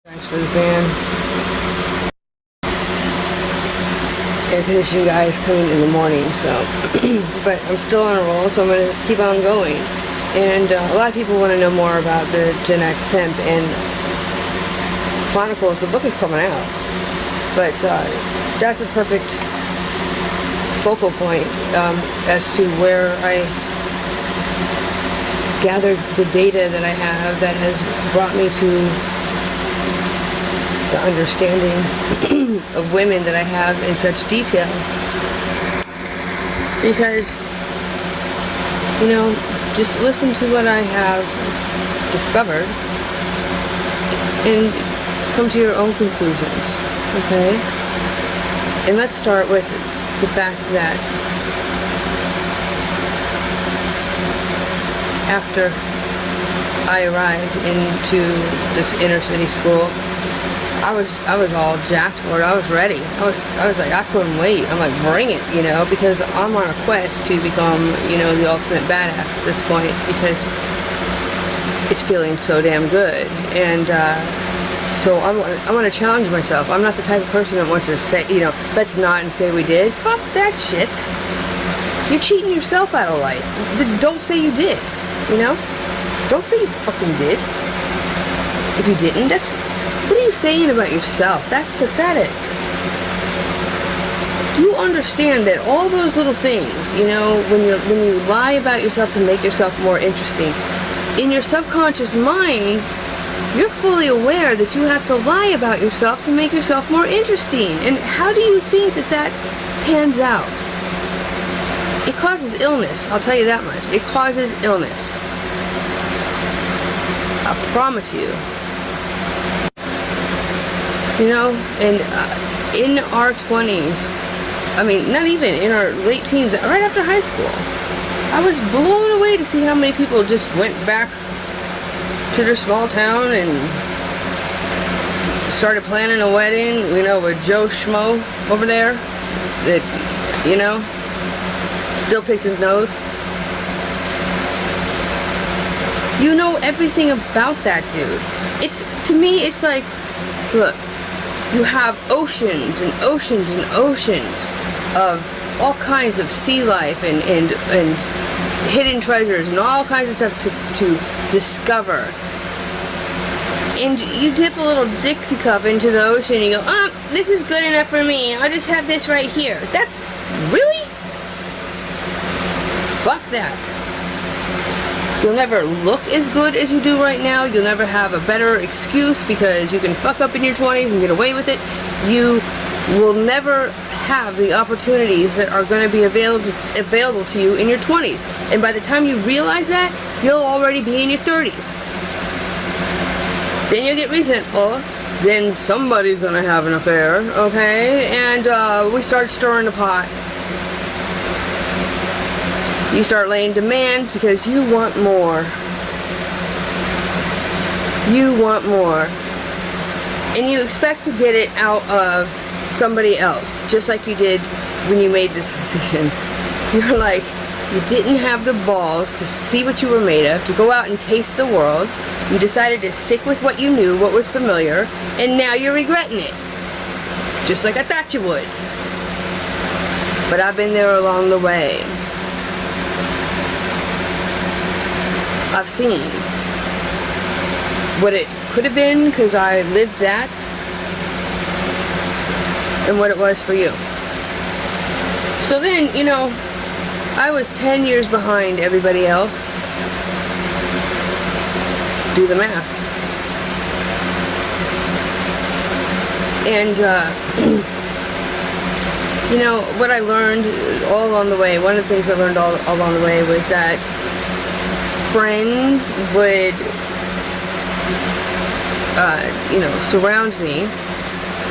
Thanks for the fan. Air conditioning guy is coming in the morning, so but I'm still on a roll, so I'm going to keep on going. And a lot of people want to know more about the Gen X Pimp and Chronicles. The book is coming out, but that's a perfect focal point as to where I gathered the data that I have that has brought me to the understanding of women that I have in such detail. Because, you know, just listen to what I have discovered and come to your own conclusions, okay? And let's start with the fact that after I arrived into this inner city school, I was all jacked for it. I was ready. I was like, I couldn't wait. I'm like, bring it, you know, because I'm on a quest to become, you know, the ultimate badass at this point, because it's feeling so damn good. And so I want to challenge myself. I'm not the type of person that wants to say, you know, let's not and say we did. Fuck that shit. You're cheating yourself out of life. Don't say you did, you know? Don't say you fucking did. If you didn't, what are you saying about yourself? That's pathetic. Do you understand that all those little things, you know, when you lie about yourself to make yourself more interesting, in your subconscious mind, you're fully aware that you have to lie about yourself to make yourself more interesting. And how do you think that pans out? It causes illness, I'll tell you that much. It causes illness. I promise you. You know, and in our 20s, I mean, not even, in our late teens, right after high school, I was blown away to see how many people just went back to their small town and started planning a wedding, you know, with Joe Schmo over there that, you know, still picks his nose. You know everything about that dude. It's, to me, it's like, look, you have oceans and oceans and oceans of all kinds of sea life and hidden treasures and all kinds of stuff to discover. And you dip a little Dixie cup into the ocean and you go, oh, this is good enough for me. I'll just have this right here. That's, really? Fuck that. You'll never look as good as you do right now. You'll never have a better excuse because you can fuck up in your 20s and get away with it. You will never have the opportunities that are going to be available to you in your 20s. And by the time you realize that, you'll already be in your 30s. Then you'll get resentful. Then somebody's going to have an affair, okay? And we start stirring the pot. You start laying demands because you want more. You want more. And you expect to get it out of somebody else, just like you did when you made this decision. You're like, you didn't have the balls to see what you were made of, to go out and taste the world. You decided to stick with what you knew, what was familiar, and now you're regretting it. Just like I thought you would. But I've been there along the way. I've seen what it could have been because I lived that and what it was for you. So then, you know, I was 10 years behind everybody else. Do the math. And, you know, what I learned all along the way, one of the things I learned all along the way was that friends would, you know, surround me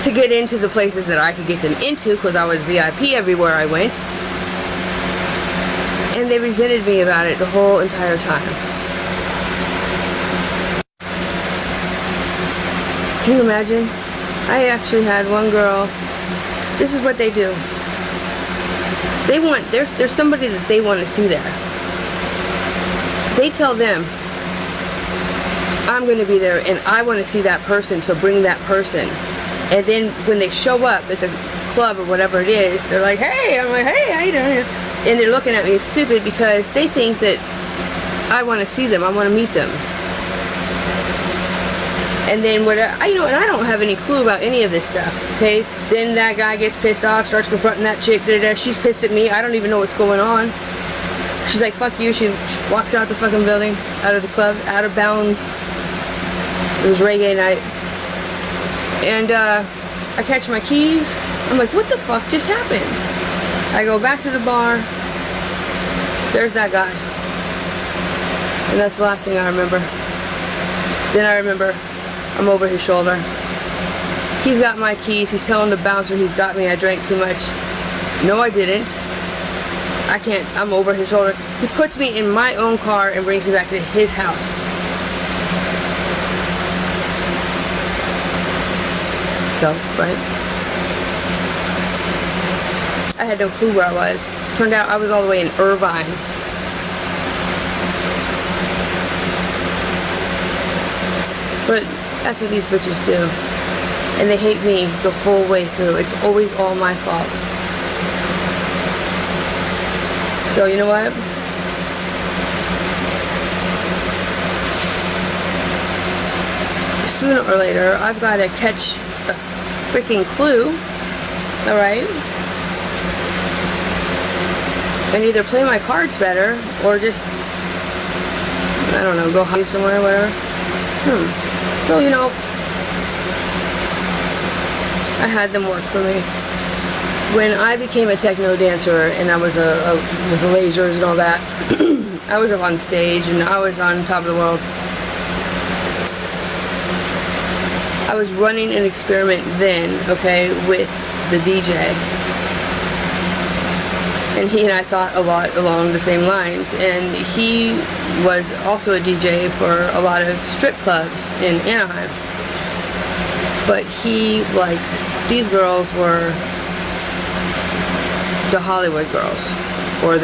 to get into the places that I could get them into because I was VIP everywhere I went. And they resented me about it the whole entire time. Can you imagine? I actually had one girl, this is what they do. They want, there's somebody that they want to see there. They tell them, I'm going to be there and I want to see that person, so bring that person. And then when they show up at the club or whatever it is, they're like, hey, I'm like, hey, how you doing? And they're looking at me stupid because they think that I want to see them, I want to meet them. And then and I don't have any clue about any of this stuff, okay? Then that guy gets pissed off, starts confronting that chick, she's pissed at me, I don't even know what's going on. She's like, fuck you, she walks out the fucking building, out of the club, out of bounds. It was reggae night. And I catch my keys, I'm like, what the fuck just happened? I go back to the bar, there's that guy. And that's the last thing I remember. Then I remember I'm over his shoulder. He's got my keys. He's telling the bouncer he's got me. I drank too much. No, I didn't. I can't. I'm over his shoulder. He puts me in my own car and brings me back to his house. So, right? I had no clue where I was. Turned out I was all the way in Irvine. But that's what these bitches do. And they hate me the whole way through. It's always all my fault. So you know what? Sooner or later, I've got to catch a freaking clue. Alright? And either play my cards better, or just, I don't know, go hide somewhere or whatever. So, you know, I had them work for me. When I became a techno dancer and I was with the lasers and all that, I was up on stage and I was on top of the world. I was running an experiment then, okay, with the DJ. And he and I thought a lot along the same lines. And he was also a DJ for a lot of strip clubs in Anaheim. But he liked, these girls were the Hollywood girls. Or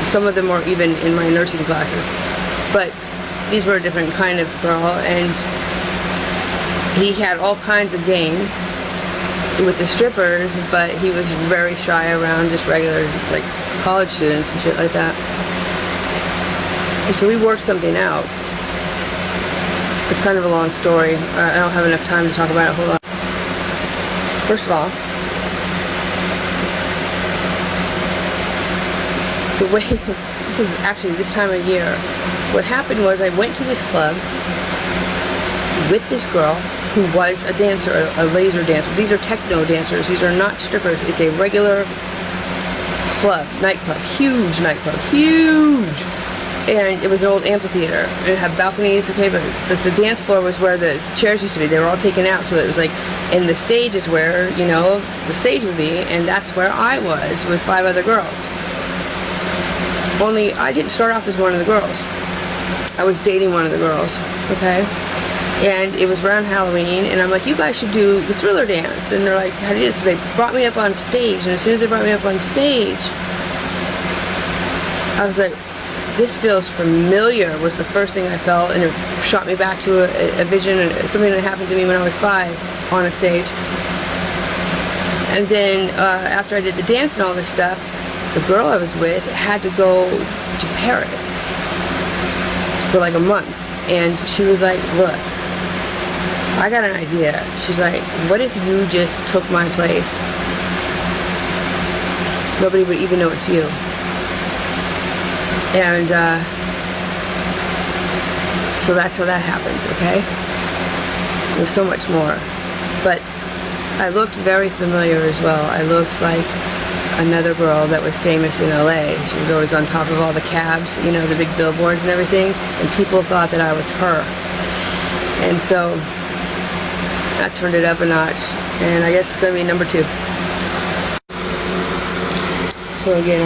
some of them were even in my nursing classes. But these were a different kind of girl. And he had all kinds of game with the strippers, but he was very shy around just regular, like, college students and shit like that. And so we worked something out. It's kind of a long story. I don't have enough time to talk about it. Hold on. First of all, the way, this is actually this time of year, what happened was I went to this club with this girl who was a dancer, a laser dancer. These are techno dancers. These are not strippers. It's a regular club, nightclub, huge nightclub, huge. And it was an old amphitheater. It had balconies, okay, but the dance floor was where the chairs used to be. They were all taken out, so it was like, and the stage is where, you know, the stage would be, and that's where I was with 5 other girls. Only I didn't start off as one of the girls. I was dating one of the girls, okay? And it was around Halloween, and I'm like, you guys should do the Thriller dance. And they're like, how do you do this? So they brought me up on stage, and as soon as they brought me up on stage, I was like, this feels familiar, was the first thing I felt, and it shot me back to a vision, and something that happened to me when I was 5 on a stage. And then after I did the dance and all this stuff, the girl I was with had to go to Paris for like a month. And she was like, look, I got an idea. She's like, what if you just took my place? Nobody would even know it's you. And so that's how that happened, okay? There's so much more. But I looked very familiar as well. I looked like another girl that was famous in LA. She was always on top of all the cabs, you know, the big billboards and everything, and people thought that I was her. And so I turned it up a notch, and I guess it's going to be number 2. So again,